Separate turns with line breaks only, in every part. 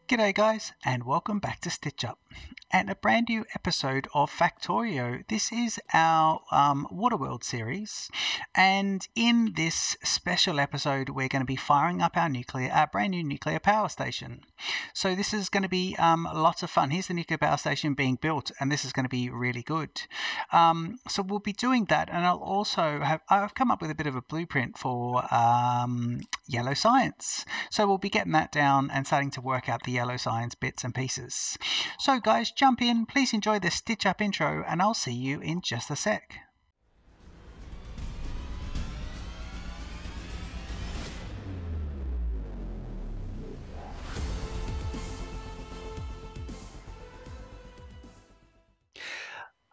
G'day guys, and welcome back to Stitch Up and a brand new episode of Factorio. This is our Waterworld series, and in this special episode we're going to be firing up our brand new nuclear power station. So this is going to be lots of fun. Here's the nuclear power station being built, and this is going to be really good. So we'll be doing that, and I've come up with a bit of a blueprint for yellow science. So we'll be getting that down and starting to work out the yellow science bits and pieces. So guys, jump in, please enjoy the Stitch Up intro, and I'll see you in just a sec.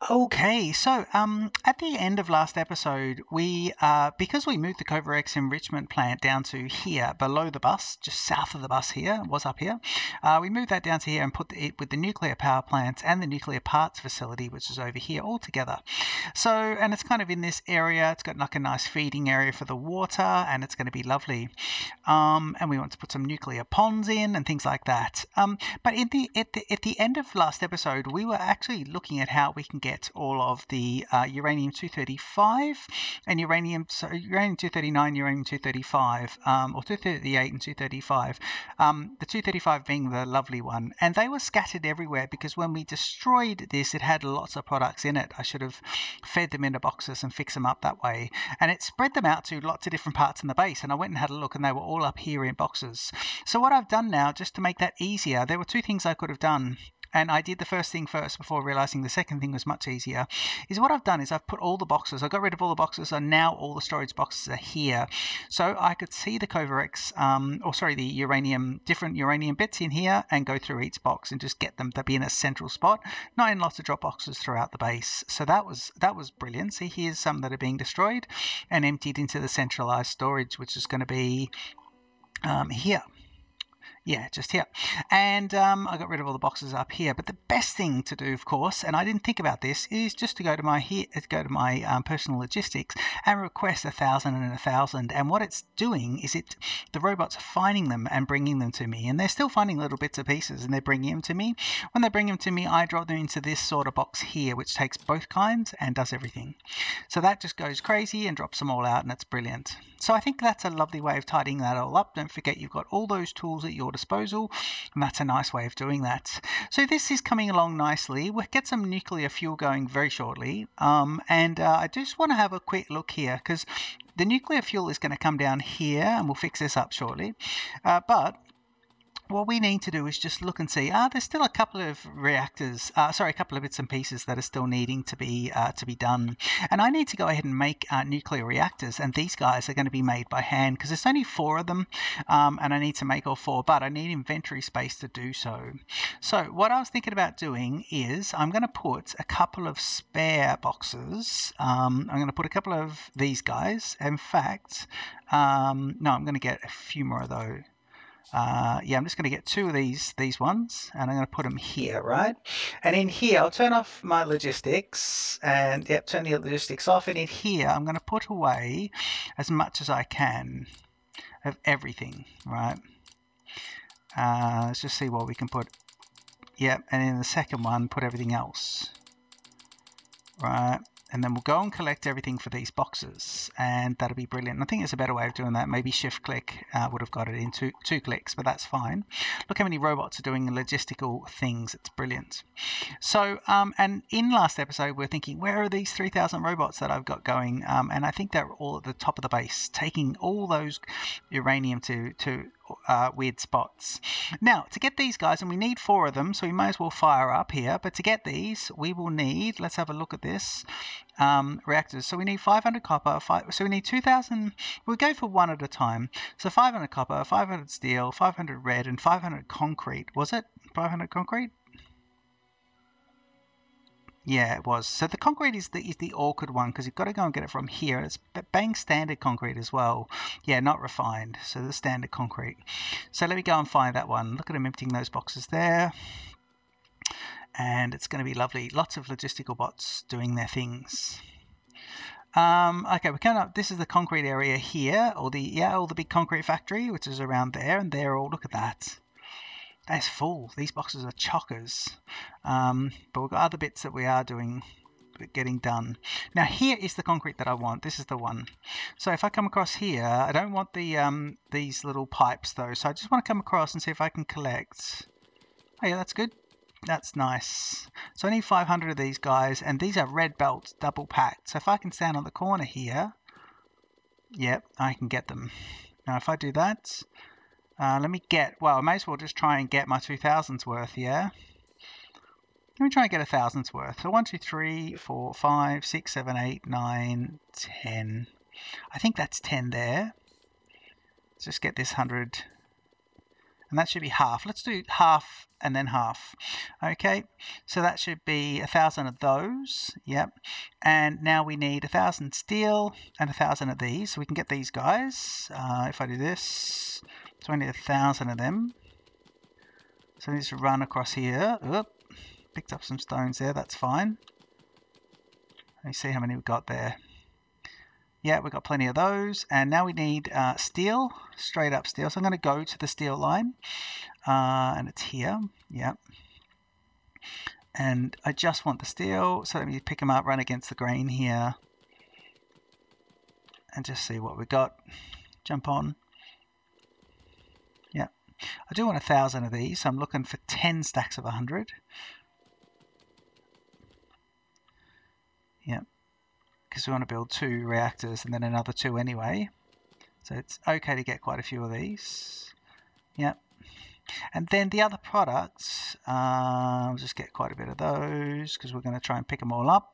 Okay, so at the end of last episode, we because we moved the Covarex enrichment plant down to here, below the bus, just south of the bus here, it was up here, we moved that down to here and put it with the nuclear power plants and the nuclear parts facility, which is over here, all together. So, and it's kind of in this area, it's got like a nice feeding area for the water, and it's going to be lovely. And we want to put some nuclear ponds in and things like that. But at the end of last episode, we were actually looking at how we can get all of the uranium-235 and uranium-239, uranium-235, or 238 and 235. The 235 being the lovely one, and they were scattered everywhere because when we destroyed this, it had lots of products in it. I should have fed them into boxes and fixed them up that way, and it spread them out to lots of different parts in the base. And I went and had a look, and they were all up here in boxes. So what I've done now, just to make that easier, there were two things I could have done. And I did the first thing first before realizing the second thing was much easier. Is what I've done is I've put all the boxes. I got rid of all the boxes, and now all the storage boxes are here. So I could see the Covarex, the different uranium bits in here, and go through each box and just get them to be in a central spot, not in lots of drop boxes throughout the base. So that was brilliant. See, here's some that are being destroyed and emptied into the centralized storage, which is going to be here. Yeah, just here. And I got rid of all the boxes up here. But the best thing to do, of course, and I didn't think about this, is just to go to my personal logistics and request 1,000 and 1,000. And what it's doing is the robots are finding them and bringing them to me. And they're still finding little bits and pieces, and they're bringing them to me. When they bring them to me, I drop them into this sort of box here, which takes both kinds and does everything. So that just goes crazy and drops them all out, and it's brilliant. So I think that's a lovely way of tidying that all up. Don't forget you've got all those tools at your disposal, and that's a nice way of doing that. So this is coming along nicely. We'll get some nuclear fuel going very shortly, and I just want to have a quick look here because the nuclear fuel is going to come down here, and we'll fix this up shortly, but what we need to do is just look and see, there's still a couple of a couple of bits and pieces that are still needing to be done. And I need to go ahead and make nuclear reactors, and these guys are going to be made by hand because there's only 4 of them, and I need to make all 4, but I need inventory space to do so. So what I was thinking about doing is I'm going to put a couple of spare boxes. I'm going to put a couple of these guys. In fact, no, I'm going to get a few more of those. I'm just going to get 2 of these ones, and I'm going to put them here, right? And in here, I'll turn off my logistics, and turn the logistics off. And in here, I'm going to put away as much as I can of everything, right? Let's just see what we can put. And in the second one, put everything else, right? And then we'll go and collect everything for these boxes, and that'll be brilliant. I think there's a better way of doing that. Maybe shift click would have got it in two clicks, but that's fine. Look how many robots are doing logistical things. It's brilliant. So, and in last episode, we're thinking, where are these 3,000 robots that I've got going? And I think they're all at the top of the base, taking all those uranium to weird spots. Now, to get these guys, and we need 4 of them, so we may as well fire up here, but to get these, we will need, let's have a look at this, reactors. So we need 500 copper, so we need 2,000, we'll go for 1 at a time. So 500 copper, 500 steel, 500 red, and 500 concrete. Was it 500 concrete? Yeah, it was. So the concrete is the awkward one because you've got to go and get it from here. It's bang standard concrete as well. Yeah, not refined. So the standard concrete. So let me go and find that one. Look at them emptying those boxes there. And it's going to be lovely. Lots of logistical bots doing their things. Okay, we're coming up. This is the concrete area here, or the big concrete factory, which is around there, and there. Oh, look at that. That's full. These boxes are chockers. But we've got other bits that we are getting done. Now here is the concrete that I want. This is the one. So if I come across here, I don't want the these little pipes though. So I just want to come across and see if I can collect. Oh yeah, that's good. That's nice. So I need 500 of these guys, and these are red belts double packed. So if I can stand on the corner here, yep, I can get them. Now if I do that, let me get, well, I may as well just try and get my 2,000's worth, yeah? Let me try and get 1,000's worth. So 1, 2, 3, 4, 5, 6, 7, 8, 9, 10. I think that's 10 there. Let's just get this 100. And that should be half. Let's do half and then half. Okay, so that should be 1,000 of those. Yep. And now we need 1,000 steel and 1,000 of these. So we can get these guys. If I do this, so I need 1,000 of them. So I need to run across here. Oop, picked up some stones there. That's fine. Let me see how many we got there. Yeah, we've got plenty of those. And now we need steel, straight up steel. So I'm going to go to the steel line. And it's here. Yep. And I just want the steel. So let me pick them up, run against the grain here. And just see what we got. Jump on. Yep. I do want 1,000 of these. So I'm looking for 10 stacks of 100. Yep. Because we want to build 2 reactors and then another 2 anyway. So it's okay to get quite a few of these. Yep. And then the other products, I'll just get quite a bit of those because we're going to try and pick them all up.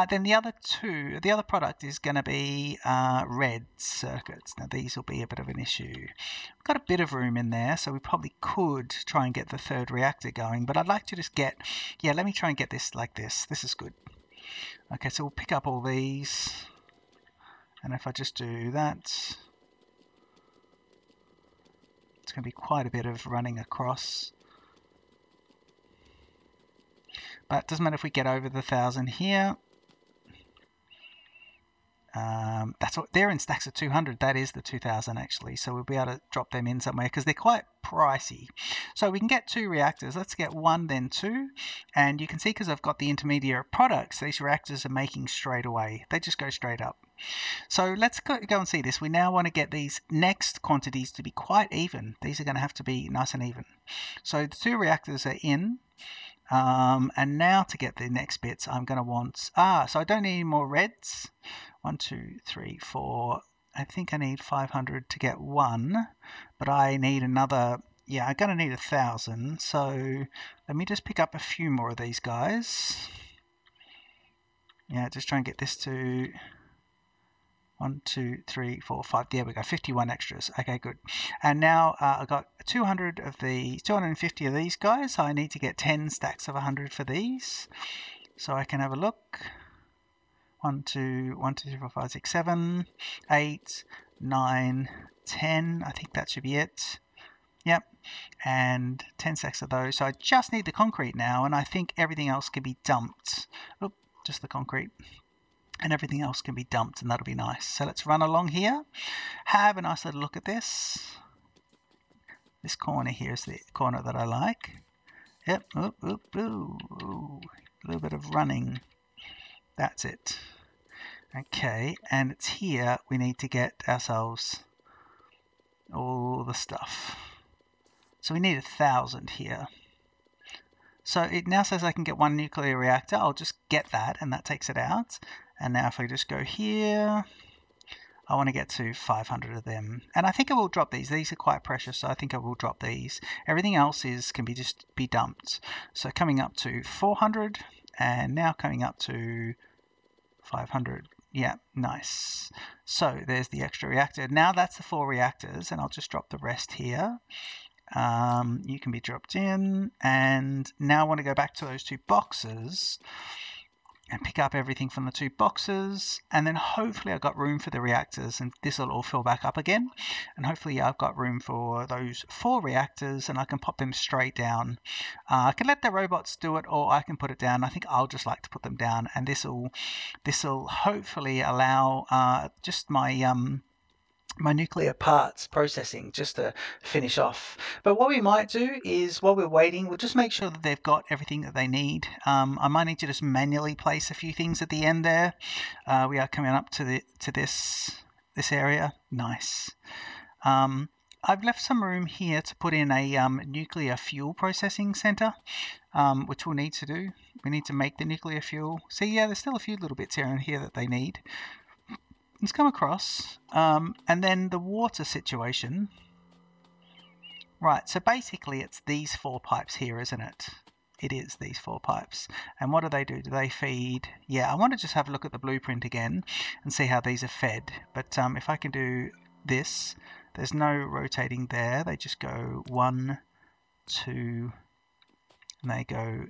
Then the other product is going to be red circuits. Now these will be a bit of an issue. We've got a bit of room in there, so we probably could try and get the 3rd reactor going. But I'd like to just get, yeah, let me try and get this like this. This is good. Okay, so we'll pick up all these, and if I just do that, it's going to be quite a bit of running across. But it doesn't matter if we get over the 1,000 here. That's what they're in stacks of 200. That is the 2,000 actually. So we'll be able to drop them in somewhere because they're quite pricey. So we can get 2 reactors. Let's get 1, then 2. And you can see because I've got the intermediate products, these reactors are making straight away. They just go straight up. So let's go and see this. We now want to get these next quantities to be quite even. These are going to have to be nice and even. So the 2 reactors are in. And now to get the next bits, I'm going to want, so I don't need any more reds. 1, 2, 3, 4. I think I need 500 to get 1, but I need another, yeah, I'm going to need 1,000. So let me just pick up a few more of these guys. Yeah, just try and get this to 1, 2, 3, 4, 5. There we go, 51 extras. Okay, good. And now I've got 200 of the 250 of these guys. So I need to get 10 stacks of 100 for these. So I can have a look. 1, 2, 3, 4, 5, 6, 7, 8, 9, 10. I think that should be it. Yep. And 10 stacks of those. So I just need the concrete now, and I think everything else can be dumped. Oop, just the concrete. And everything else can be dumped, and that'll be nice. So let's run along here. Have a nice little look at this. This corner here is the corner that I like. Yep. Oop, oop, ooh, ooh. A little bit of running. That's it. Okay, and it's here we need to get ourselves all the stuff. So we need 1,000 here. So it now says I can get 1 nuclear reactor. I'll just get that, and that takes it out. And now if I just go here, I want to get to 500 of them. And I think I will drop these. These are quite precious, so I think I will drop these. Everything else can be dumped. So coming up to 400, and now coming up to 500. Yeah, nice. So there's the extra reactor. Now that's the 4 reactors, and I'll just drop the rest here. You can be dropped in, and now I want to go back to those 2 boxes and pick up everything from the 2 boxes, and then hopefully I've got room for the reactors, and this will all fill back up again, and hopefully I've got room for those 4 reactors, and I can pop them straight down. I can let the robots do it, or I can put it down. I think I'll just like to put them down, and this will hopefully allow just my my nuclear parts processing just to finish off. But what we might do is, while we're waiting, we'll just make sure that they've got everything that they need. I might need to just manually place a few things at the end there. We are coming up to this area. Nice. I've left some room here to put in a nuclear fuel processing center, which we'll need to do. We need to make the nuclear fuel. See, yeah, there's still a few little bits here and here that they need. Let's come across, and then the water situation. Right, so basically it's these 4 pipes here, isn't it? It is these 4 pipes. And what do? Do they feed? Yeah, I want to just have a look at the blueprint again and see how these are fed. But if I can do this, there's no rotating there. They just go 1, 2, and they go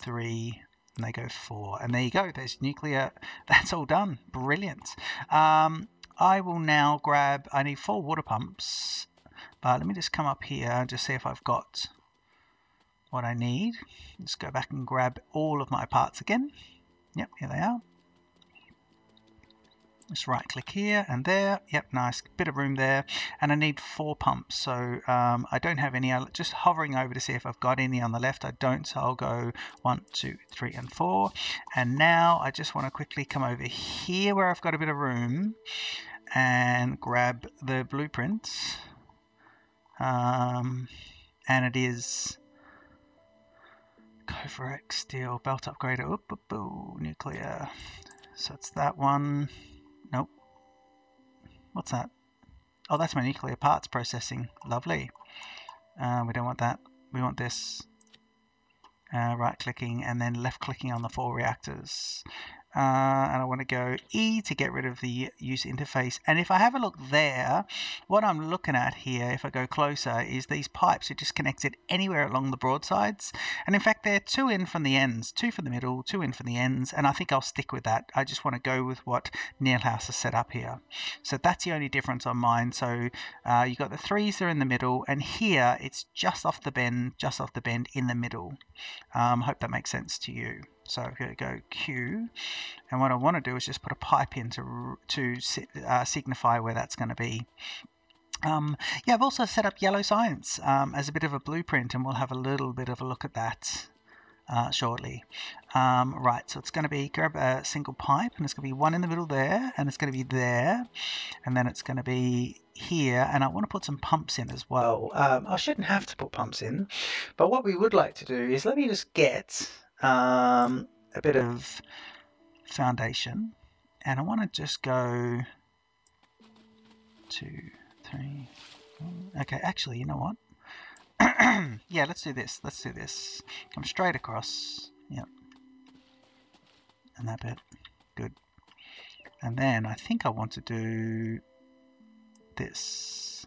3, and they go 4, and there you go, there's nuclear. That's all done. Brilliant. I will now grab, I need 4 water pumps, but let me just come up here and just see if I've got what I need. Let's go back and grab all of my parts again. Yep, here they are. Just right click here and there. Yep, nice bit of room there. And I need 4 pumps, so I don't have any. I'm just hovering over to see if I've got any on the left. I don't, so I'll go 1, 2, 3 and 4. And now I just want to quickly come over here where I've got a bit of room and grab the blueprint. And it is Kovarex steel belt upgrader. Nuclear. So it's that one. Nope. What's that? Oh, that's my nuclear parts processing. Lovely. We don't want that. We want this. Right clicking and then left clicking on the 4 reactors. And I want to go E to get rid of the user interface. And if I have a look there, what I'm looking at here, if I go closer, is these pipes are just connected anywhere along the broadsides. And in fact, they're 2 in from the ends, 2 from the middle, 2 in from the ends. And I think I'll stick with that. I just want to go with what Neilhouse has set up here. So that's the only difference on mine. So you've got the 3s there in the middle, and here it's just off the bend in the middle. Hope that makes sense to you. So here we go, Q, and what I want to do is just put a pipe in to signify where that's going to be. Yeah, I've also set up Yellow Science as a bit of a blueprint, and we'll have a little bit of a look at that shortly. Right, so it's going to be, grab a single pipe, and it's going to be one in the middle there, and it's going to be there, and then it's going to be here, and I want to put some pumps in as well. I shouldn't have to put pumps in, but what we would like to do is, let me just get a bit of foundation, and I want to just go 2, 3. Okay, actually, you know what? Yeah, let's do this. Let's do this. Come straight across. Yep. And that bit. Good. And then I think I want to do this.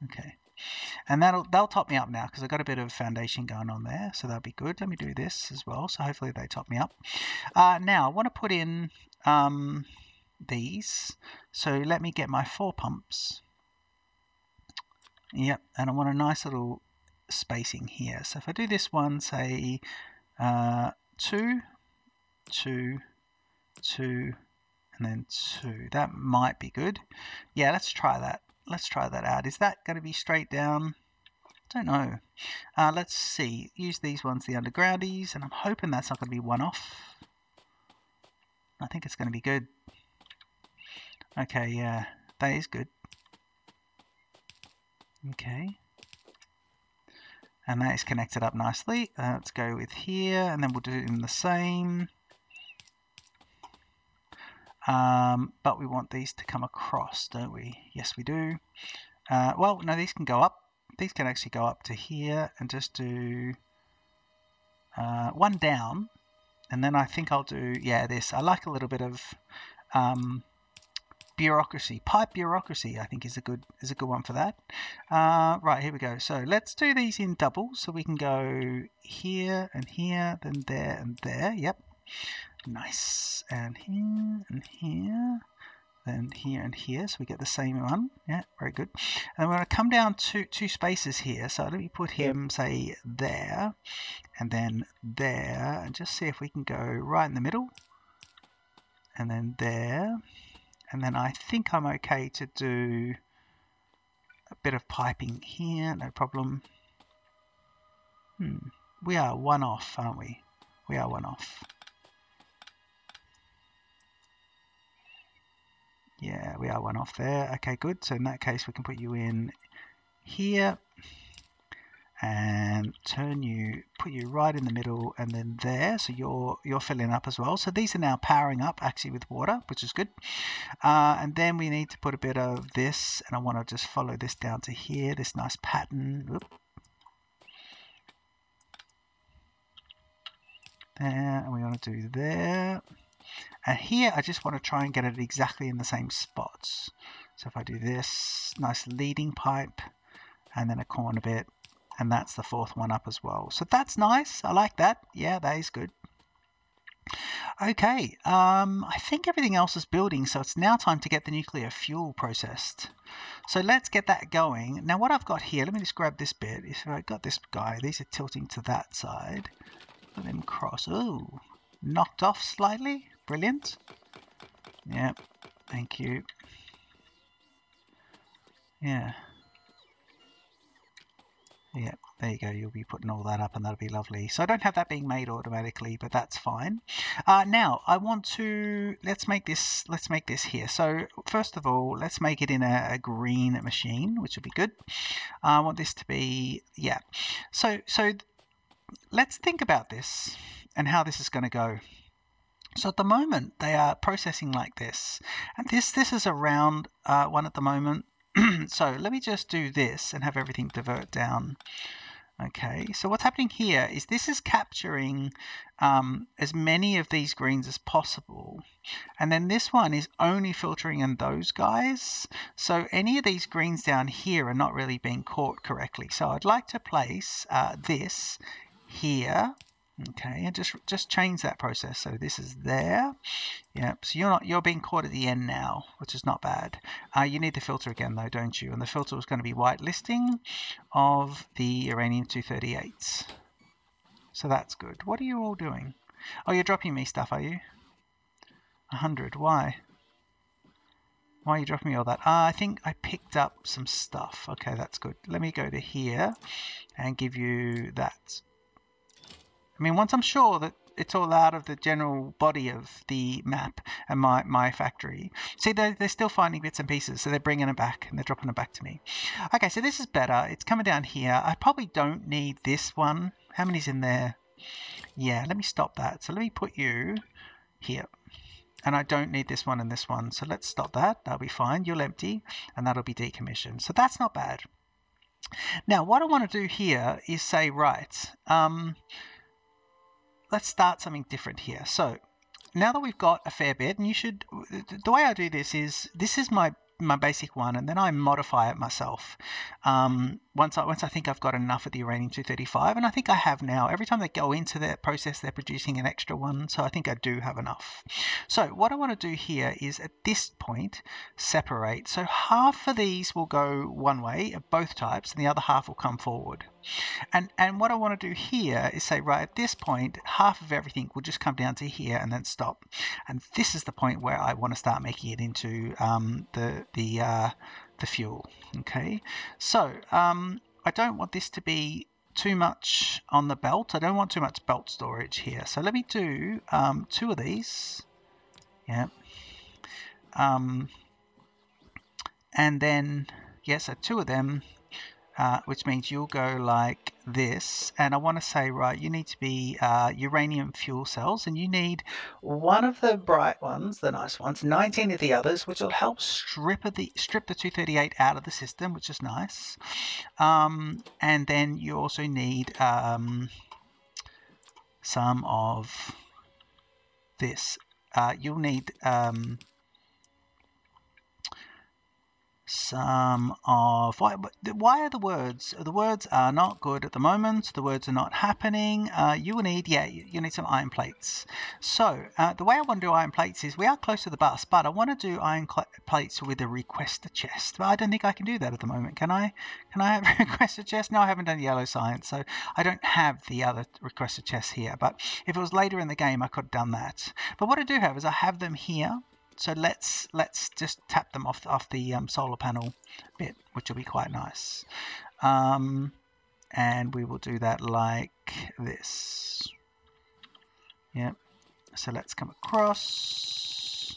Okay. And they'll top me up now because I've got a bit of foundation going on there, so that'll be good. Let me do this as well, so hopefully they top me up. Now I want to put in these, so let me get my 4 pumps. Yep, and I want a nice little spacing here. So if I do this one, say 2, 2, 2, and then 2, that might be good. Yeah, let's try that. Let's try that out. Is that going to be straight down? Don't know. Let's see. Use these ones, the undergroundies, and I'm hoping that's not going to be one off. I think it's going to be good. Okay, yeah, that is good. Okay. And that is connected up nicely. Let's go with here, and then we'll do it in the same. But we want these to come across, don't we? Yes, we do. Well, no, these can go up. These can actually go up to here and just do 1 down. And then I think I'll do, yeah, this. I like a little bit of bureaucracy. Pipe bureaucracy, I think, is a good one for that. Right, here we go. So let's do these in doubles. So we can go here and here, then there and there. Yep. Nice. And here, then here and here, so we get the same one. Yeah, very good. And we're going to come down to 2 spaces here, so let me put him, say, there, and then there, and just see if we can go right in the middle, and then there, And then I think I'm okay to do a bit of piping here, no problem. We are one off, aren't we? We are one off. Yeah, we are one off there. Okay, good. So in that case, we can put you in here and put you right in the middle, and then there. So you're filling up as well. So these are now powering up actually with water, which is good. And then we need to put a bit of this, and I want to just follow this down to here. This nice pattern. Oop. There, and we want to do there. And here I just want to try and get it exactly in the same spots. So if I do this, nice leading pipe, and then a corner bit, and that's the fourth one up as well. So that's nice. I like that. Yeah, that is good. Okay, I think everything else is building, so it's now time to get the nuclear fuel processed. So let's get that going. Now what I've got here, let me just grab this bit. If I got this guy, these are tilting to that side. Let them cross. Oh, knocked off slightly. Brilliant. Yep, thank you. Yeah. Yeah, there you go. You'll be putting all that up, and that'll be lovely. So I don't have that being made automatically, but that's fine. Now I want to let's make this here. So first of all, let's make it in a green machine, which would be good. I want this to be So let's think about this and how this is going to go. So at the moment they are processing like this, and this is a round one at the moment. So let me just do this and have everything divert down. Okay, so what's happening here is this is capturing as many of these greens as possible, and then this one is only filtering in those guys. So any of these greens down here are not really being caught correctly. So I'd like to place this here. Okay, and just change that process. So this is there. Yep. So you're being caught at the end now, which is not bad. You need the filter again though, don't you? And the filter is going to be whitelisting of the uranium-238. So that's good. What are you all doing? Oh, you're dropping me stuff, are you? 100. Why? Why are you dropping me all that? I think I picked up some stuff. Okay, that's good. Let me go to here and give you that. I mean, once I'm sure that it's all out of the general body of the map and my factory. See, they're still finding bits and pieces, so they're bringing them back and they're dropping them back to me. Okay, so this is better. It's coming down here. I probably don't need this one. How many's in there? Yeah, let me stop that. So let me put you here. And I don't need this one and this one. So let's stop that. That'll be fine. You'll empty and that'll be decommissioned. So that's not bad. Now, what I want to do here is say, right, let's start something different here. So now that we've got a fair bit, and the way I do this is my basic one, and then I modify it myself. Once I think I've got enough of the uranium-235, and I think I have now. Every time they go into that process, they're producing an extra one, so I think I do have enough. So what I want to do here is at this point separate. So half of these will go one way of both types, and the other half will come forward. And what I want to do here is say, right, at this point, half of everything will just come down to here and then stop. And this is the point where I want to start making it into the fuel. Okay, so I don't want this to be too much on the belt. I don't want too much belt storage here. So let me do 2 of these. Yeah. And then, so 2 of them. Which means you'll go like this, and I want to say, right, you need to be uranium fuel cells, and you need one of the bright ones, the nice ones, 19 of the others, which will help strip the 238 out of the system, which is nice. And then you also need some of this. You'll need some of why are the words are not good at the moment. The words are not happening. You will need you need some iron plates. So the way I want to do iron plates is we are close to the bus, but I want to do iron plates with a requester chest. But I don't think I can do that at the moment. Can I have a requester chest? No, I haven't done yellow science, so I don't have the other requester chests here. But if it was later in the game, I could have done that. But what I do have is I have them here. good. So let's just tap them off the solar panel bit, which will be quite nice. And we will do that like this. Yep. So let's come across.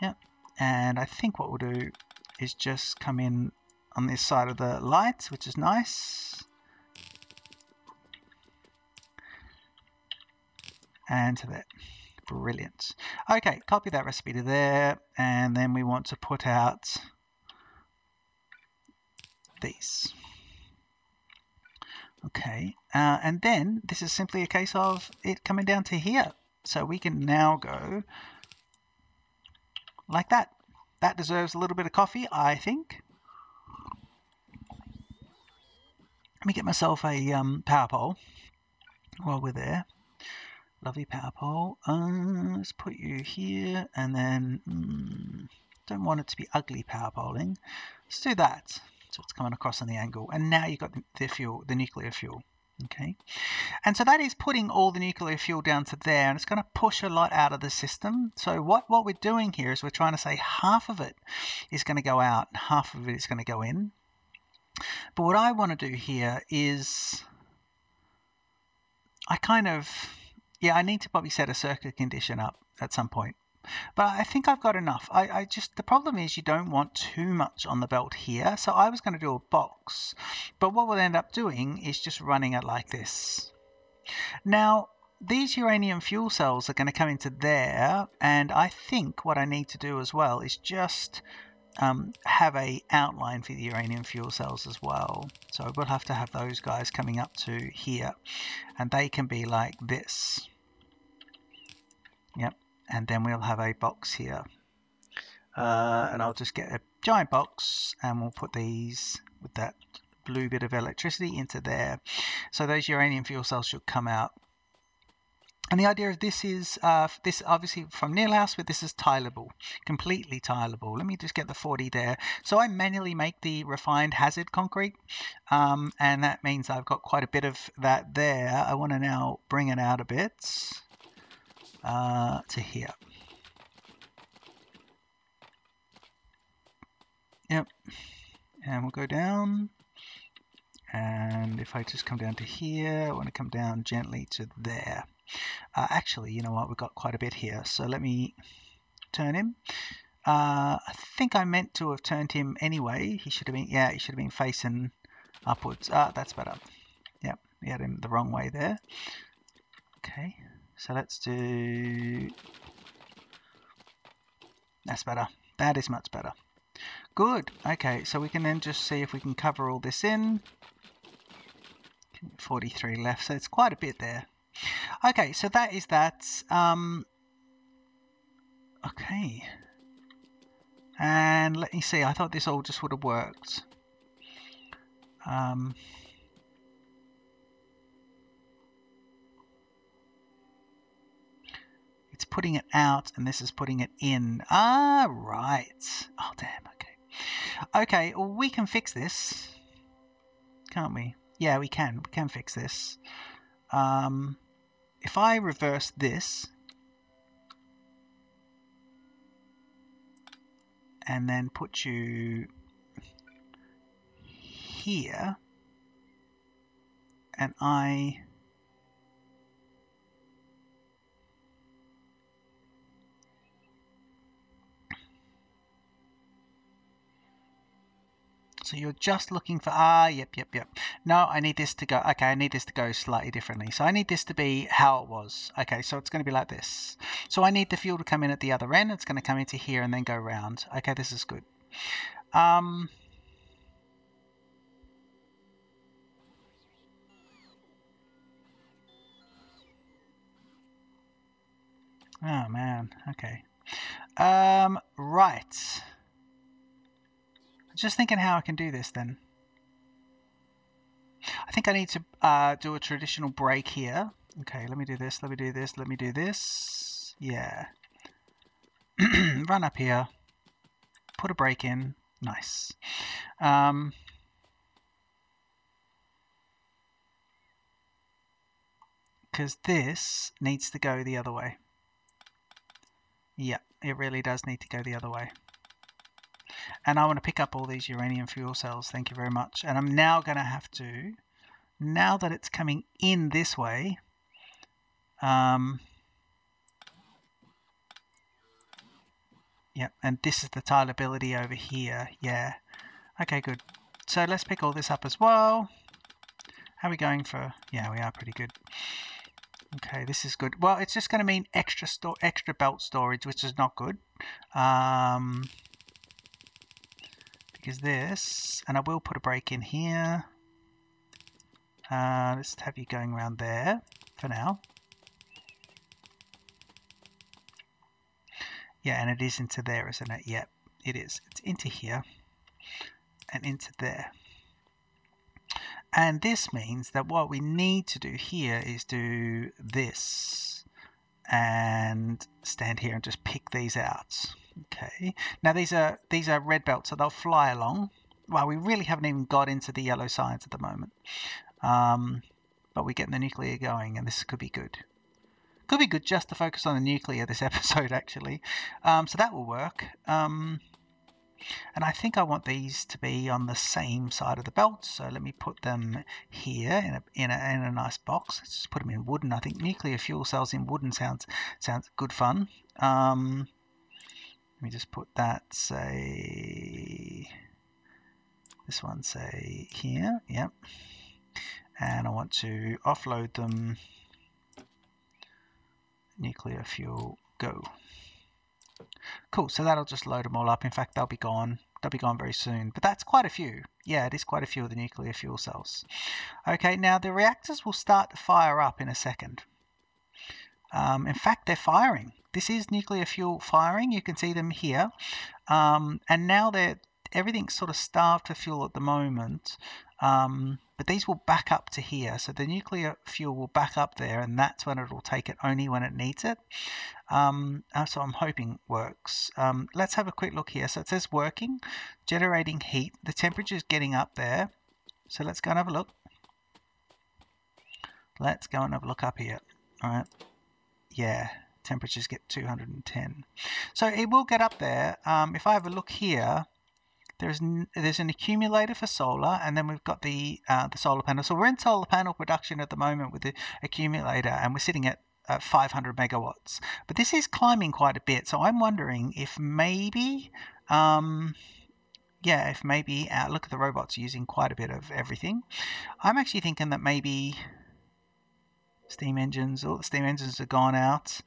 Yep. And I think what we'll do is just come in on this side of the lights, which is nice. And to that. Brilliant. Okay, copy that recipe to there, and then we want to put out these. Okay, and then this is simply a case of it coming down to here. So we can now go like that. That deserves a little bit of coffee, I think. Let me get myself a power pole while we're there. Lovely power pole. Let's put you here, and then don't want it to be ugly power poling. Let's do that. So it's coming across on the angle, and now you've got the fuel, the nuclear fuel. Okay, and so that is putting all the nuclear fuel down to there, and it's going to push a lot out of the system. So what we're doing here is we're trying to say half of it is going to go out, and half of it is going to go in. But what I want to do here is I need to probably set a circuit condition up at some point. But I think I've got enough. The problem is you don't want too much on the belt here. So I was going to do a box. But what we'll end up doing is just running it like this. Now, these uranium fuel cells are going to come into there. And I think what I need to do as well is just have a outline for the uranium fuel cells as well. So we'll have to have those guys coming up to here. And they can be like this. Yep, and then we'll have a box here. And I'll just get a giant box and we'll put these with that blue bit of electricity into there. So those uranium fuel cells should come out. And the idea of this is, this obviously from Neilhouse, but this is tileable, completely tileable. Let me just get the 40 there. So I manually make the refined hazard concrete, and that means I've got quite a bit of that there. I want to now bring it out a bit. To here. Yep. And we'll go down. And if I just come down to here, I want to come down gently to there. Actually, you know what? We've got quite a bit here. So let me turn him. I think I meant to have turned him anyway. He should have been facing upwards. That's better. Yep, we had him the wrong way there. Okay. So let's do, that's better. That is much better. Good. Okay, so we can then just see if we can cover all this in. 43 left, so it's quite a bit there. Okay, so that is that. Okay. And let me see, I thought this all just would have worked. It's putting it out and this is putting it in. Ah, right. Oh, damn. Okay. Okay, well, we can fix this. Can't we? Yeah, we can. We can fix this. If I reverse this and then put you here and so you're just looking for, yep. No, I need this to go, okay, I need this to go slightly differently. So I need this to be how it was. Okay, so it's going to be like this. So I need the fuel to come in at the other end. It's going to come into here and then go round. Okay, this is good. Oh, man, okay. Right. Just thinking how I can do this then. I think I need to do a traditional break here. Okay, let me do this, let me do this, let me do this. Yeah. Run up here. Put a break in. Nice. Because this needs to go the other way. Yeah, it really does need to go the other way. And I want to pick up all these uranium fuel cells. Thank you very much. And I'm now going to have to, now that it's coming in this way, yep, and this is the tileability over here. Yeah. Okay, good. So let's pick all this up as well. How are we going for? Yeah, we are pretty good. Okay, this is good. Well, it's just going to mean extra belt storage, which is not good. Because this, and I will put a break in here. Let's have you going around there for now. Yeah, and it is into there, isn't it? Yep, it is. It's into here and into there. And this means that what we need to do here is do this and stand here and just pick these out. Okay. Now these are red belts, so they'll fly along. Well, we really haven't even got into the yellow science at the moment. But we're getting the nuclear going, and this could be good. Could be good just to focus on the nuclear this episode, actually. So that will work. And I think I want these to be on the same side of the belt. So let me put them here in a nice box. Let's just put them in wooden. I think nuclear fuel cells in wooden sounds good fun. Let me just put that, say, this one, say here. Yep. And I want to offload them. Nuclear fuel, go. Cool, so that'll just load them all up. In fact, they'll be gone. They'll be gone very soon. But that's quite a few. Yeah, it is quite a few of the nuclear fuel cells. Okay, now the reactors will start to fire up in a second. In fact, they're firing. This is nuclear fuel firing. You can see them here. And now everything's sort of starved for fuel at the moment. But these will back up to here. So the nuclear fuel will back up there, and that's when it will take it only when it needs it. So I'm hoping works. Let's have a quick look here. So it says working, generating heat. The temperature is getting up there. So let's go and have a look. Let's go and have a look up here. All right. Yeah, temperatures get 210. So it will get up there. If I have a look here, there's an accumulator for solar, and then we've got the solar panel. So we're in solar panel production at the moment with the accumulator, and we're sitting at 500 megawatts. But this is climbing quite a bit, so I'm wondering if maybe, look at the robots using quite a bit of everything. I'm actually thinking that maybe all the steam engines are gone out.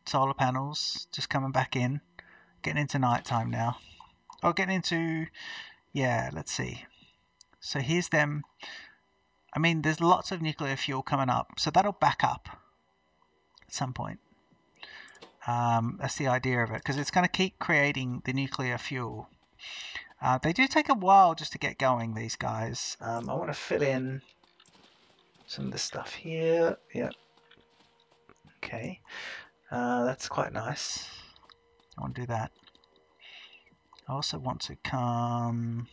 Solar panels just coming back in. Getting into nighttime now. Oh, getting into, yeah, let's see. So here's them. I mean, there's lots of nuclear fuel coming up, so that'll back up at some point. That's the idea of it, because it's going to keep creating the nuclear fuel. They do take a while just to get going, these guys. I want to fill in some of the stuff here. Yep. Okay. That's quite nice. I want to do that. I also want to come...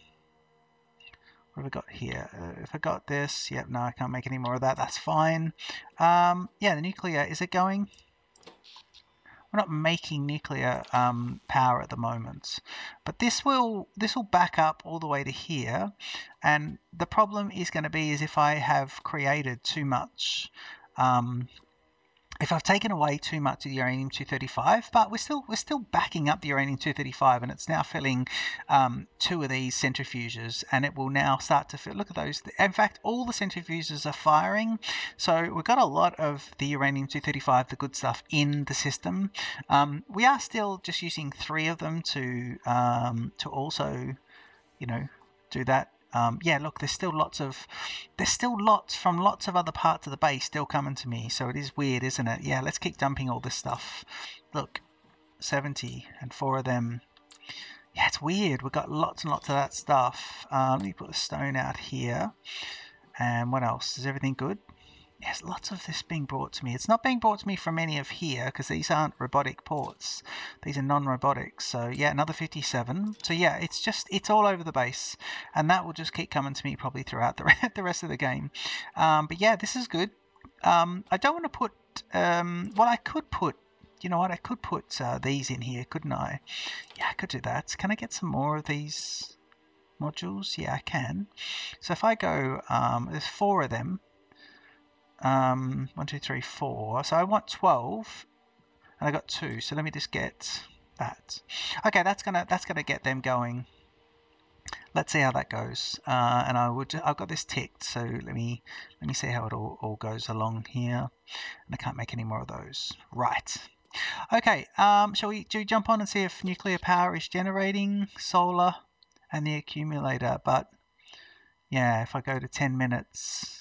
What have I got here? If I got this... Yep, no, I can't make any more of that. That's fine. Yeah, the nuclear... Is it going? We're not making nuclear power at the moment. But this will back up all the way to here. And the problem is going to be is if I have created too much... if I've taken away too much of the uranium-235, but we're still backing up the uranium-235, and it's now filling 2 of these centrifuges, and it will now start to fill. Look at those. In fact, all the centrifuges are firing, so we've got a lot of the uranium-235, the good stuff, in the system. We are still just using 3 of them to also, do that. Yeah, look, there's still lots from lots of other parts of the base still coming to me. So it is weird, isn't it? Yeah, let's keep dumping all this stuff. Look, 70 and 4 of them. Yeah, it's weird. We've got lots and lots of that stuff. Let me put the stone out here. And what else? Is everything good? Yes, lots of this being brought to me. It's not being brought to me from any of here because these aren't robotic ports. These are non-robotic. So yeah, another 57. So yeah, it's all over the base, and that will just keep coming to me probably throughout the rest of the game. But yeah, this is good. I don't want to put. Well, I could put you know what? I could put these in here, couldn't I? Yeah, I could do that. Can I get some more of these modules? Yeah, I can. So if I go, there's 4 of them. 1, 2, 3, 4. So I want 12, and I got 2. So let me just get that. Okay, that's gonna get them going. Let's see how that goes. And I've got this ticked. So let me see how it all goes along here. And I can't make any more of those. Right. Okay. Shall we jump on and see if nuclear power is generating solar and the accumulator? But yeah, if I go to 10 minutes.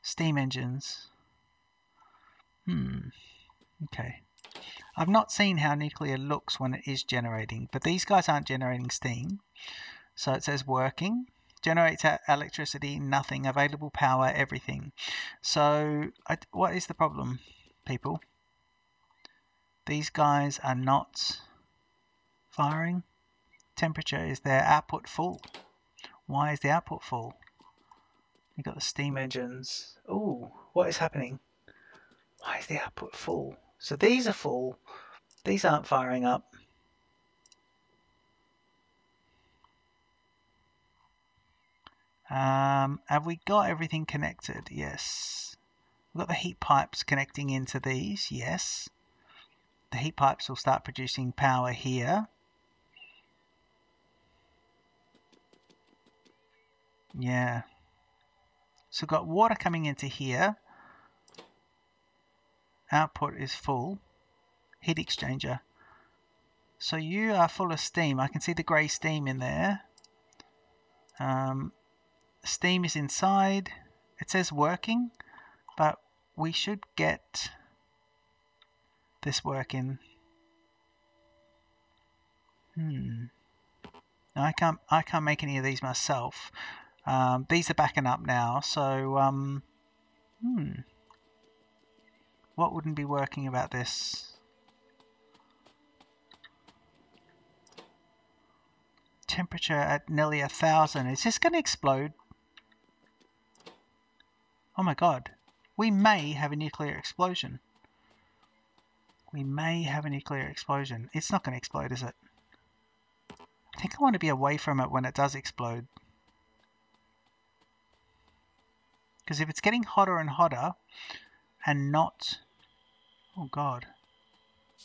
Steam engines. Okay. I've not seen how nuclear looks when it is generating, but these guys aren't generating steam. So it says working. Generates electricity, nothing. Available power, everything. So what is the problem, people? These guys are not firing. Temperature, is their output full? Why is the output full? You've got the steam engines. Oh, what is happening? Why is the output full? So these are full. These aren't firing up. Have we got everything connected? Yes. We've got the heat pipes connecting into these. Yes. The heat pipes will start producing power here. Yeah. So we've got water coming into here. Output is full. Heat exchanger. So you are full of steam. I can see the grey steam in there. Steam is inside. It says working, but we should get this working. No, I can't make any of these myself. These are backing up now, so what wouldn't be working about this? Temperature at nearly 1,000. Is this going to explode? Oh my god. We may have a nuclear explosion. We may have a nuclear explosion. It's not going to explode, is it? I think I want to be away from it when it does explode. Because if it's getting hotter and hotter and not... Oh god.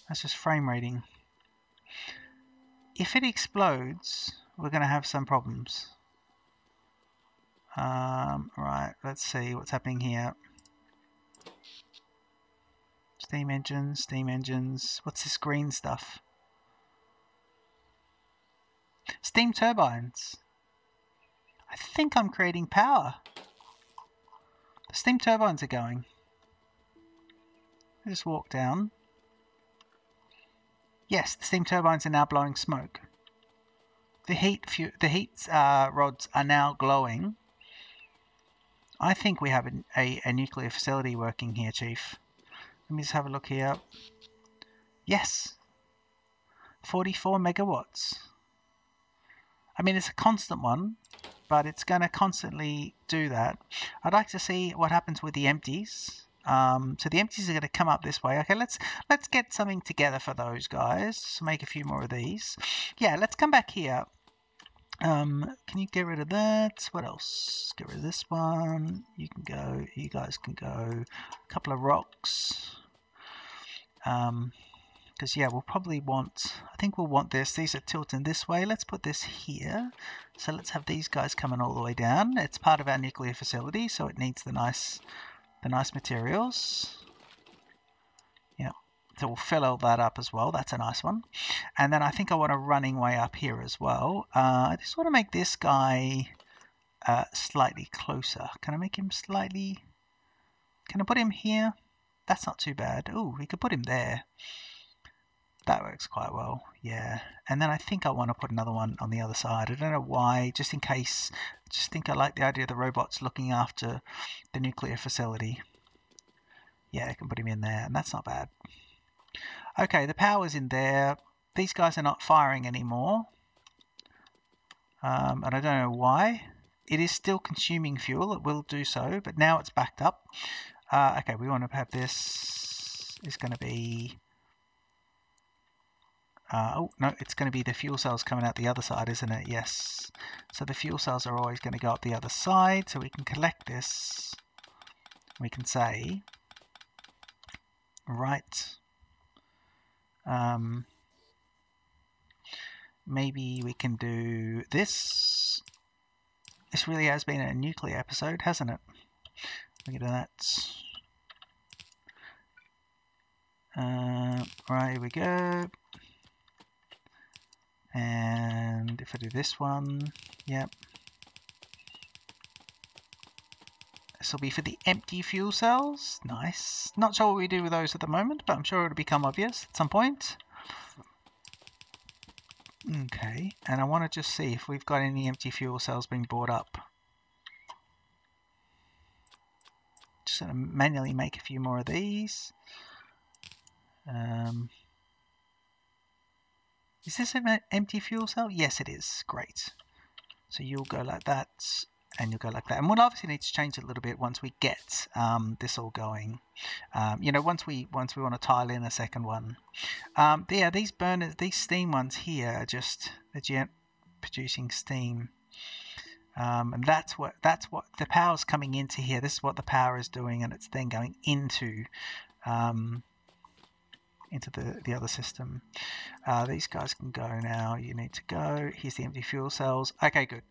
That's just frame rating. If it explodes, we're going to have some problems. Right, let's see what's happening here. Steam engines, steam engines. What's this green stuff? Steam turbines. I think I'm creating power. The steam turbines are going. I just walk down. Yes, the steam turbines are now blowing smoke. The heat rods are now glowing. I think we have a nuclear facility working here, Chief. Let me just have a look here. Yes. 44 megawatts. I mean, it's a constant one, but it's going to constantly do that. I'd like to see what happens with the empties. So the empties are going to come up this way. Okay, let's get something together for those guys. Make a few more of these. Yeah, let's come back here. Can you get rid of that? What else? Get rid of this one. You can go. You guys can go. A couple of rocks. Because yeah, we'll probably want. I think we'll want this. These are tilting this way. Let's put this here. So let's have these guys coming all the way down. It's part of our nuclear facility, so it needs the nice materials. Yeah. So we'll fill all that up as well. That's a nice one. And then I think I want a running way up here as well. I just want to make this guy slightly closer. Can I make him slightly... Can I put him here? That's not too bad. Oh, we could put him there. That works quite well. Yeah. And then I think I want to put another one on the other side. I don't know why, just in case. Just think I like the idea of the robots looking after the nuclear facility. Yeah, I can put him in there, and that's not bad. Okay, the power's in there. These guys are not firing anymore. And I don't know why. It is still consuming fuel. It will do so, but now it's backed up. Okay, we want to have this is going to be... oh, no, it's going to be the fuel cells coming out the other side, isn't it? Yes. So the fuel cells are always going to go up the other side, so we can collect this. We can say, right, maybe we can do this. This really has been a nuclear episode, hasn't it? Look at that. Right, here we go. And if I do this one, yep. This will be for the empty fuel cells. Nice. Not sure what we do with those at the moment, but I'm sure it'll become obvious at some point. Okay, and I want to just see if we've got any empty fuel cells being brought up. Just going to manually make a few more of these. Is this an empty fuel cell? Yes, it is. Great. So you'll go like that, and you'll go like that. And we'll obviously need to change it a little bit once we get this all going. You know, once we want to tile in a second one. Yeah, these burners, these steam ones here are just producing steam. And that's what the power's coming into here. This is what the power is doing, and it's then going into the other system. These guys can go now. You need to go. Here's the empty fuel cells. Okay, good.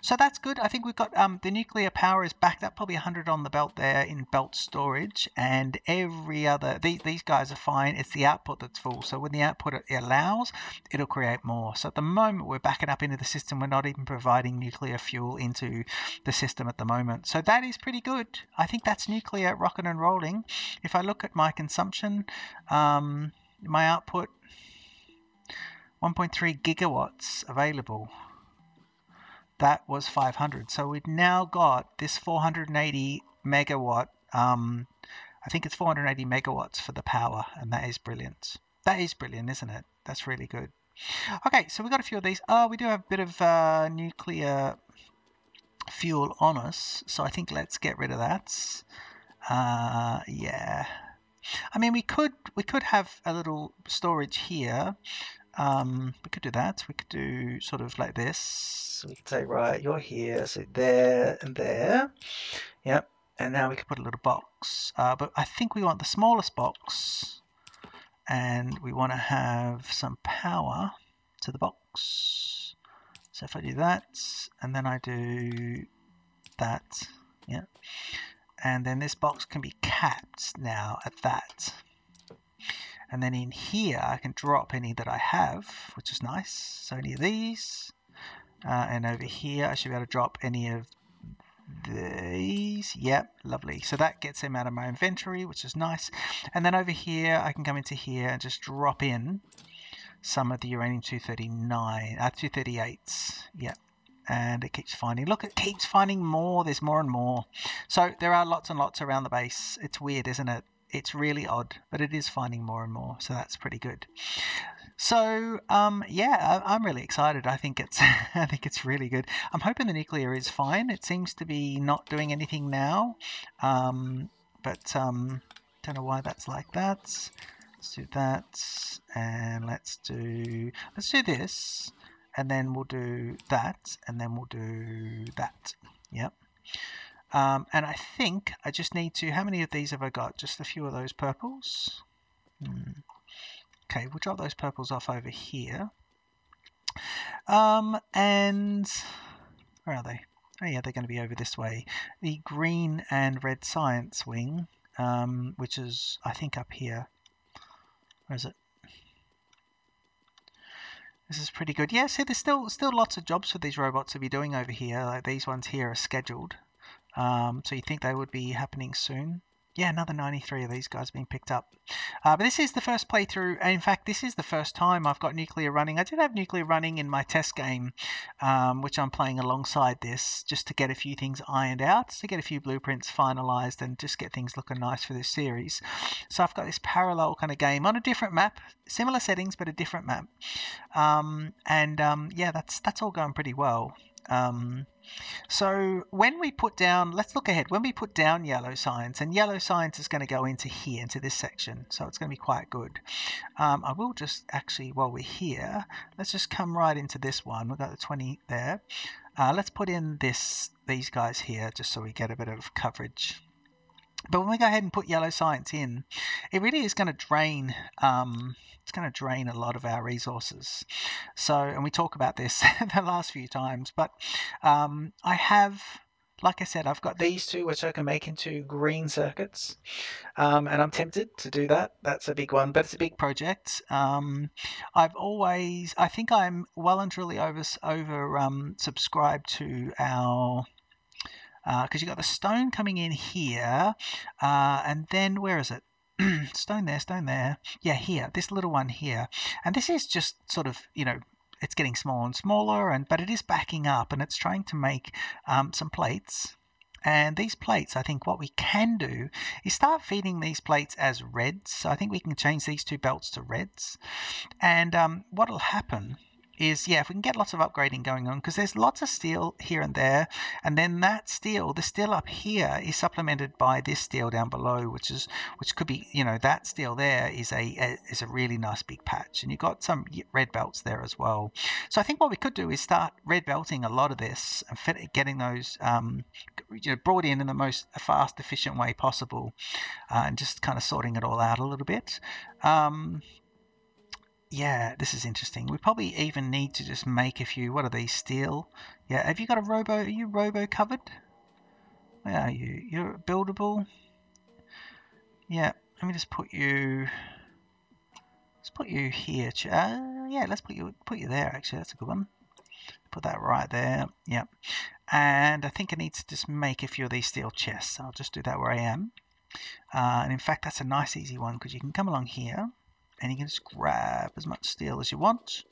So that's good. I think we've got the nuclear power is backed up, probably 100 on the belt there in belt storage, and every other, these guys are fine. It's the output that's full. So when the output allows, it'll create more. So at the moment, we're backing up into the system. We're not even providing nuclear fuel into the system at the moment. So that is pretty good. I think that's nuclear rocking and rolling. If I look at my consumption, my output, 1.3 gigawatts available. That was 500. So we've now got this 480 megawatt. I think it's 480 megawatts for the power, and that is brilliant. That is brilliant, isn't it? That's really good. Okay, so we've got a few of these. Oh, we do have a bit of nuclear fuel on us, so I think let's get rid of that. Yeah. I mean, we could have a little storage here. We could do that. We could do sort of like this. So we could say, right, you're here, so there and there. Yep. And now we could put a little box. But I think we want the smallest box, and we want to have some power to the box. So if I do that, and then I do that, yeah. And then this box can be capped now at that. And then in here, I can drop any that I have, which is nice. So any of these. And over here, I should be able to drop any of these. Yep, lovely. So that gets them out of my inventory, which is nice. And then over here, I can come into here and just drop in some of the uranium-239, 238s. Yep. And it keeps finding, look, it keeps finding more. There's more and more. So there are lots and lots around the base. It's weird, isn't it? It's really odd, but it is finding more and more. So that's pretty good. So yeah, I'm really excited. I think it's I think it's really good. I'm hoping the nuclear is fine. It seems to be not doing anything now, but don't know why that's like that. Let's do that, and let's do this. And then we'll do that, and then we'll do that. Yep. And I think I just need to, how many of these have I got? Just a few of those purples. Okay, we'll drop those purples off over here. And where are they? Oh yeah, they're going to be over this way. The green and red science wing, which is, I think, up here. Where is it? This is pretty good. Yeah, see, there's still lots of jobs for these robots to be doing over here. Like these ones here are scheduled. So you think they would be happening soon. Yeah, another 93 of these guys being picked up. But this is the first playthrough. In fact, this is the first time I've got nuclear running. I did have nuclear running in my test game, which I'm playing alongside this, just to get a few things ironed out, to get a few blueprints finalized, and just get things looking nice for this series. So I've got this parallel kind of game on a different map, similar settings, but a different map. Yeah, that's all going pretty well. So when we put down, let's look ahead. When we put down yellow science, and yellow science is going to go into here, into this section. So it's going to be quite good. I will just actually, while we're here, let's just come right into this one. We've got the 20 there. Let's put in these guys here just so we get a bit of coverage. But when we go ahead and put yellow science in, it really is going to drain. It's going to drain a lot of our resources. So, and we talk about this the last few times. But I have, like I said, I've got these two which I can make into green circuits, and I'm tempted to do that. That's a big one, but it's a big project. I think I'm well and truly over subscribed to our. Because you've got the stone coming in here, and then where is it? Stone there. Yeah, here, this little one here. And this is just sort of, it's getting smaller and smaller, but it is backing up, and it's trying to make some plates. And these plates, I think what we can do is start feeding these plates as reds. So I think we can change these two belts to reds. And what will happen is, if we can get lots of upgrading going on, because there's lots of steel here and there, and then that steel, the steel up here is supplemented by this steel down below, which could be, that steel there is a really nice big patch, and you've got some red belts there as well. So I think what we could do is start red belting a lot of this and getting those brought in the most fast, efficient way possible, and just kind of sorting it all out a little bit. Yeah, this is interesting. We probably even need to just make a few. What are these? Steel? Yeah, have you got a robo? Are you robo covered? Where are you? You're buildable? Yeah, let me just put you. Let's put you here. Yeah, let's put you there. Actually, that's a good one. Put that right there. Yep. And I think I need to just make a few of these steel chests. I'll just do that where I am. And in fact, that's a nice easy one because you can come along here. And you can just grab as much steel as you want.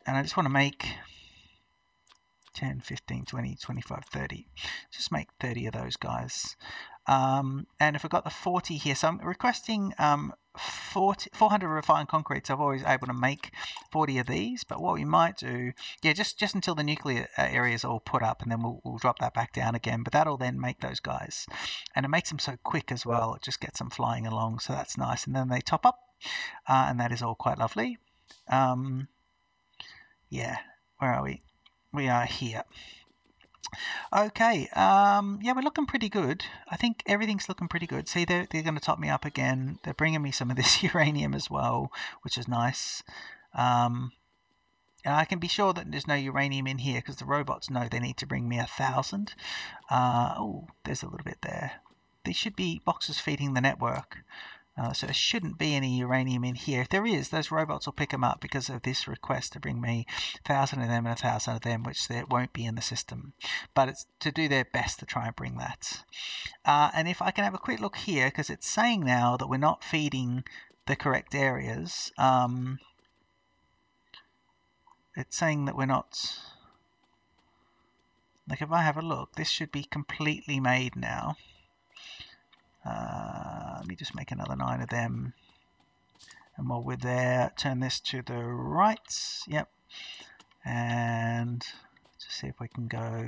And I just want to make 10, 15, 20, 25, 30. Just make 30 of those guys. And if I've got the 40 here, so I'm requesting 400 refined concrete. So I've always able to make 40 of these. But what we might do, just until the nuclear area is all put up, and then we'll drop that back down again. But that'll then make those guys. And it makes them so quick as well. It just gets them flying along. So that's nice. And then they top up. And that is all quite lovely. Yeah, where are we? We are here. Okay, we're looking pretty good. I think everything's looking pretty good. See, they're going to top me up again. They're bringing me some of this uranium as well, which is nice. And I can be sure that there's no uranium in here because the robots know they need to bring me 1,000. Oh, there's a little bit there. These should be boxes feeding the network. So there shouldn't be any uranium in here. If there is, those robots will pick them up because of this request to bring me 1,000 of them and 1,000 of them, which there won't be in the system. But it's to do their best to try and bring that. And if I can have a quick look here, because it's saying now that we're not feeding the correct areas. It's saying that we're not... Like if I have a look, this should be completely made now. Let me just make another 9 of them. And while we're there, turn this to the right. Yep. And just see if we can go.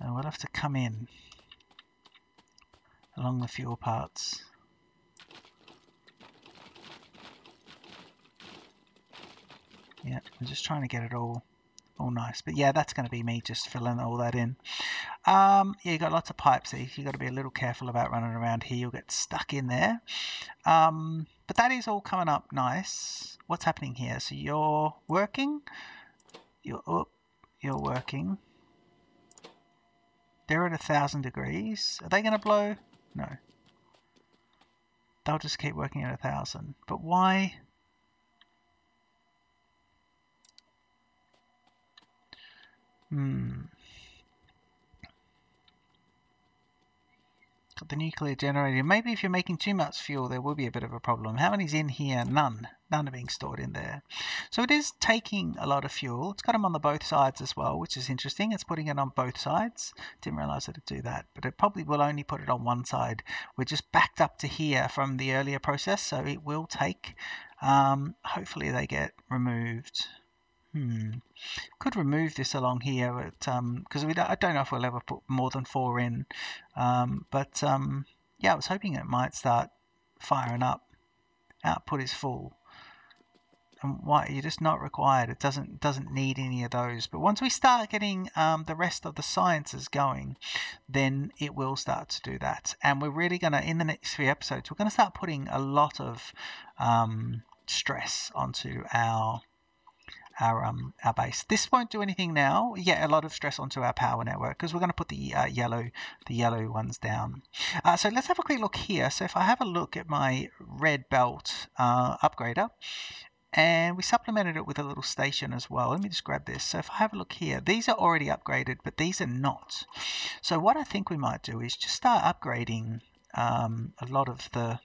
We'll have to come in along the fuel parts. Yeah, I'm just trying to get it all nice. But yeah, that's going to be me just filling all that in. You got lots of pipes there. You've got to be a little careful about running around here. You'll get stuck in there. But that is all coming up nice. What's happening here? So you're working. You're working. They're at 1,000 degrees. Are they going to blow? No. They'll just keep working at 1,000. But why? Got the nuclear generator. Maybe if you're making too much fuel, there will be a bit of a problem. How many's in here? None. None are being stored in there. So it is taking a lot of fuel. It's got them on the both sides as well, which is interesting. It's putting it on both sides. Didn't realize that it'd do that, but it probably will only put it on one side. We're just backed up to here from the earlier process, so it will take. Hopefully they get removed. Could remove this along here, but because I don't know if we'll ever put more than 4 in. But yeah, I was hoping it might start firing up. Output is full. And why you're just not required. It doesn't need any of those. But once we start getting the rest of the sciences going, then it will start to do that. And we're really gonna, in the next 3 episodes, we're gonna start putting a lot of stress onto our base. This won't do anything now. Yeah, a lot of stress onto our power network because we're going to put the yellow ones down. So let's have a quick look here. So if I have a look at my red belt upgrader, and we supplemented it with a little station as well. Let me just grab this. So if I have a look here, these are already upgraded, but these are not. So what I think we might do is just start upgrading a lot of them.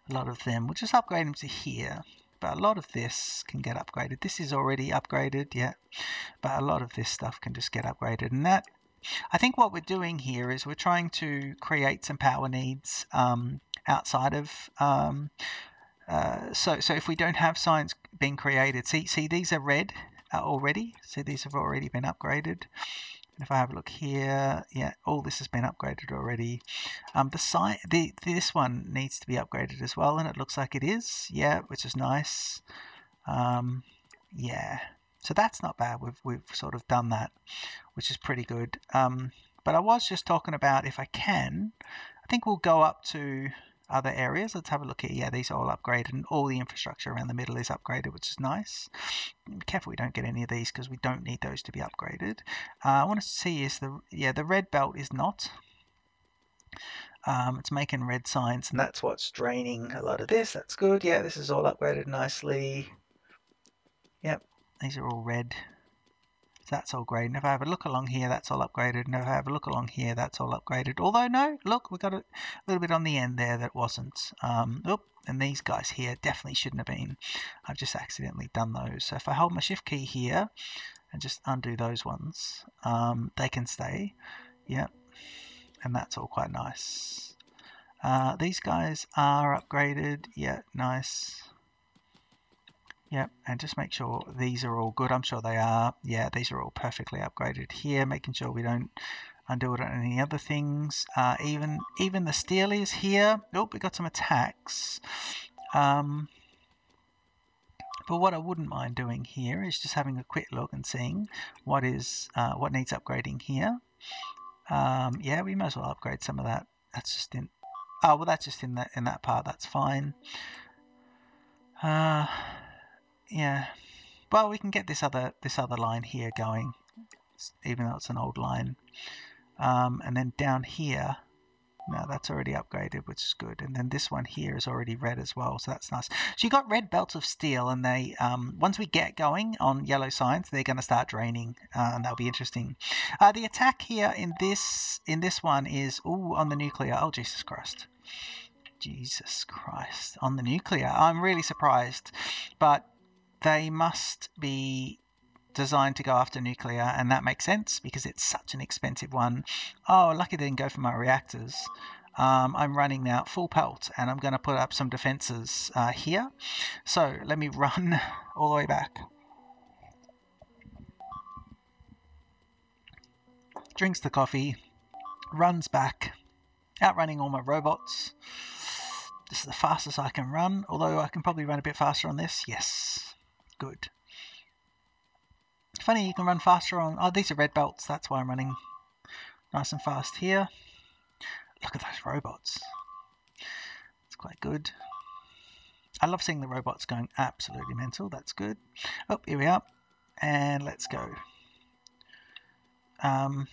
We'll just upgrade them to here. But a lot of this can get upgraded. This is already upgraded, yeah. But a lot of this stuff can just get upgraded. And that, I think what we're doing here is we're trying to create some power needs outside of so if we don't have science being created, see these are red already. See, these have already been upgraded. And if I have a look here, yeah, all this has been upgraded already. This one needs to be upgraded as well, and it looks like it is, yeah, which is nice. Yeah, so that's not bad. We've sort of done that, which is pretty good. But I was just talking about, if I can, I think we'll go up to other areas. Let's have a look here. Yeah, these are all upgraded, and all the infrastructure around the middle is upgraded, which is nice. Be careful we don't get any of these because we don't need those to be upgraded. I want to see is the red belt is not. It's making red signs, and that's what's draining a lot of this. That's good. Yeah, this is all upgraded nicely. Yep, these are all red. So that's all great. And if I have a look along here, that's all upgraded. And if I have a look along here, that's all upgraded. Although, no, look, we got a little bit on the end there that wasn't. And these guys here definitely shouldn't have been. I've just accidentally done those. So if I hold my shift key here and just undo those ones, they can stay. Yep. And that's all quite nice. These guys are upgraded. Yeah, nice. Yep, and just make sure these are all good. I'm sure they are. Yeah, these are all perfectly upgraded here, making sure we don't undo it on any other things. Even the steel is here. Oh, we got some attacks. But what I wouldn't mind doing here is just having a quick look and seeing what needs upgrading here. Yeah, we might as well upgrade some of that. That's just in. Oh well, that's just in that part. That's fine. Yeah, well, we can get this other line here going, even though it's an old line. And then down here, no, that's already upgraded, which is good. And then this one here is already red as well, so that's nice. So you got red belts of steel, and they once we get going on yellow signs, they're going to start draining, and that'll be interesting. The attack here in this one is on the nuclear. Oh, Jesus Christ. Jesus Christ, on the nuclear. I'm really surprised, but they must be designed to go after nuclear, and that makes sense because it's such an expensive one. Oh, lucky they didn't go for my reactors. I'm running now full pelt, and I'm going to put up some defenses here. So let me run all the way back. Drinks the coffee, runs back, outrunning all my robots. This is the fastest I can run, although I can probably run a bit faster on this. Yes. Good. Funny, you can run faster on. Oh, these are red belts. That's why I'm running nice and fast here. Look at those robots. It's quite good. I love seeing the robots going absolutely mental. That's good. Oh, here we are. And let's go. Yeah,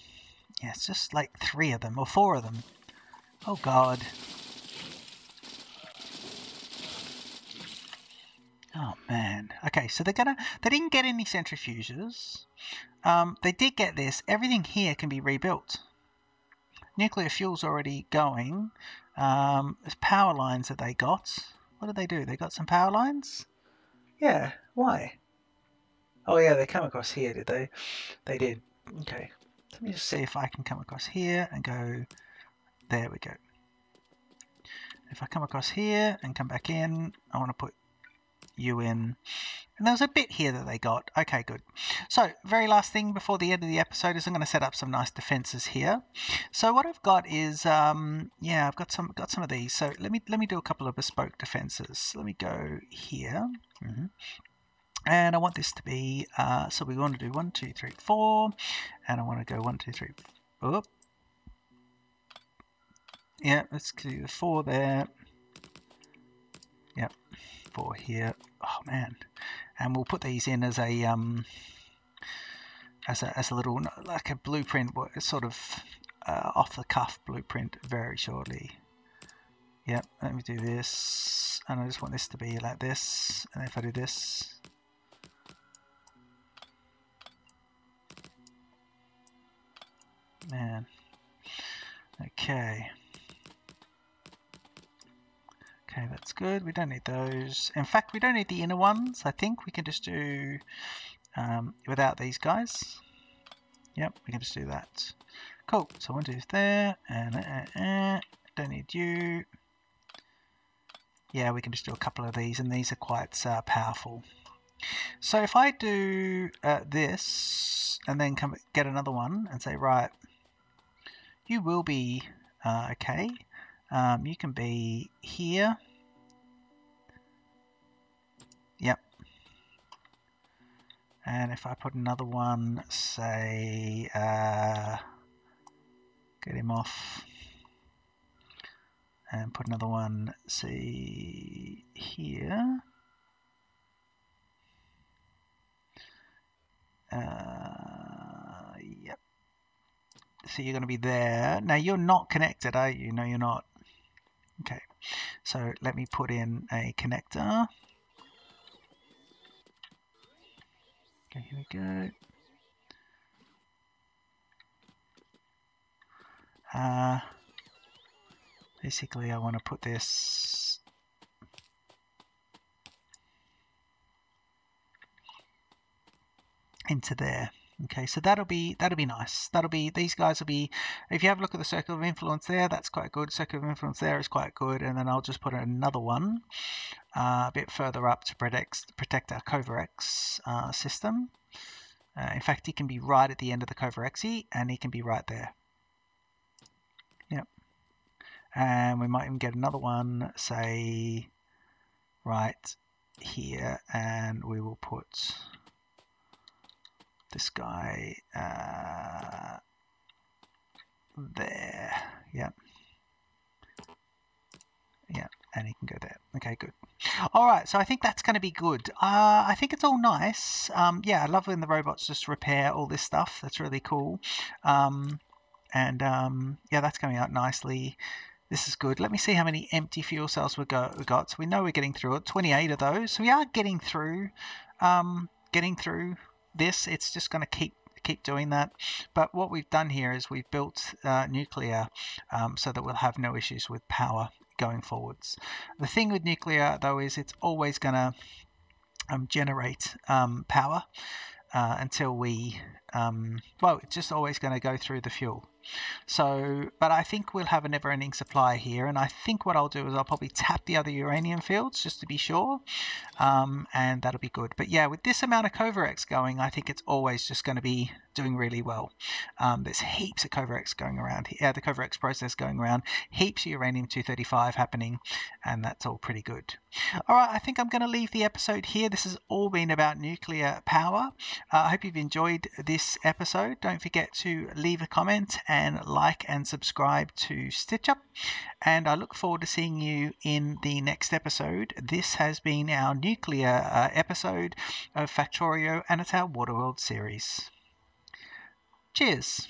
it's just like 3 of them or 4 of them. Oh, God. Oh man. Okay, so they didn't get any centrifuges. They did get this. Everything here can be rebuilt. Nuclear fuel's already going. There's power lines that they got. What did they do? They got some power lines? Yeah, why? Oh yeah, they come across here, did they? They did. Okay. Let me just see if I can come across here and go. There we go. If I come across here and come back in, I want to put you in. And there was a bit here that they got. Okay, good. So, very last thing before the end of the episode is I'm going to set up some nice defenses here. So what I've got is, yeah, I've got some of these. So let me do a couple of bespoke defenses. Let me go here. And I want this to be, so we want to do 1, 2, 3, 4. And I want to go 1, 2, 3. Oh. Yeah, let's do the 4 there. Yep, 4 here. Oh man. And we'll put these in as a little, like a blueprint, sort of off the cuff blueprint very shortly. Yep, let me do this, and I just want this to be like this, and if I do this, man, okay. Okay, that's good. We don't need those. In fact, we don't need the inner ones. I think we can just do without these guys. Yep, we can just do that. Cool. So 1, 2 there, and don't need you. Yeah, we can just do a couple of these, and these are quite powerful. So if I do this, and then come get another one, and say, right, you will be okay. You can be here. Yep. And if I put another one, say, get him off, and put another one, say, here. Yep. So you're going to be there. Now you're not connected, are you? No, you're not. Okay. So let me put in a connector. Okay, here we go. Basically, I want to put this into there. Okay, so that'll be nice. These guys will be, if you have a look at the circle of influence there, that's quite good. Circle of influence there is quite good, and then I'll just put another one a bit further up to protect our Kovarex system. In fact, he can be right at the end of the Kovarexy, and he can be right there. Yep. And we might even get another one, say, right here, and we will put this guy there. Yep. Yeah, and he can go there. Okay, good. All right, so I think that's going to be good. I think it's all nice. Yeah, I love when the robots just repair all this stuff. That's really cool. Yeah, that's coming out nicely. This is good. Let me see how many empty fuel cells we got. So we know we're getting through it. 28 of those. So we are getting through. This. It's just going to keep doing that. But what we've done here is we've built nuclear so that we'll have no issues with power going forwards. The thing with nuclear though is it's always going to generate power until we well, it's just always going to go through the fuel. So, but I think we'll have a never-ending supply here, and I think what I'll do is I'll probably tap the other uranium fields just to be sure, and that'll be good. But yeah, with this amount of Kovarex going, I think it's always just going to be doing really well. There's heaps of Kovarex going around here, the Kovarex process going around, heaps of uranium-235 happening, and that's all pretty good. All right, I think I'm going to leave the episode here. This has all been about nuclear power. I hope you've enjoyed this episode. Don't forget to leave a comment and like and subscribe to Stitch Up, and I look forward to seeing you in the next episode. This has been our nuclear episode of Factorio, and it's our Waterworld series. Cheers.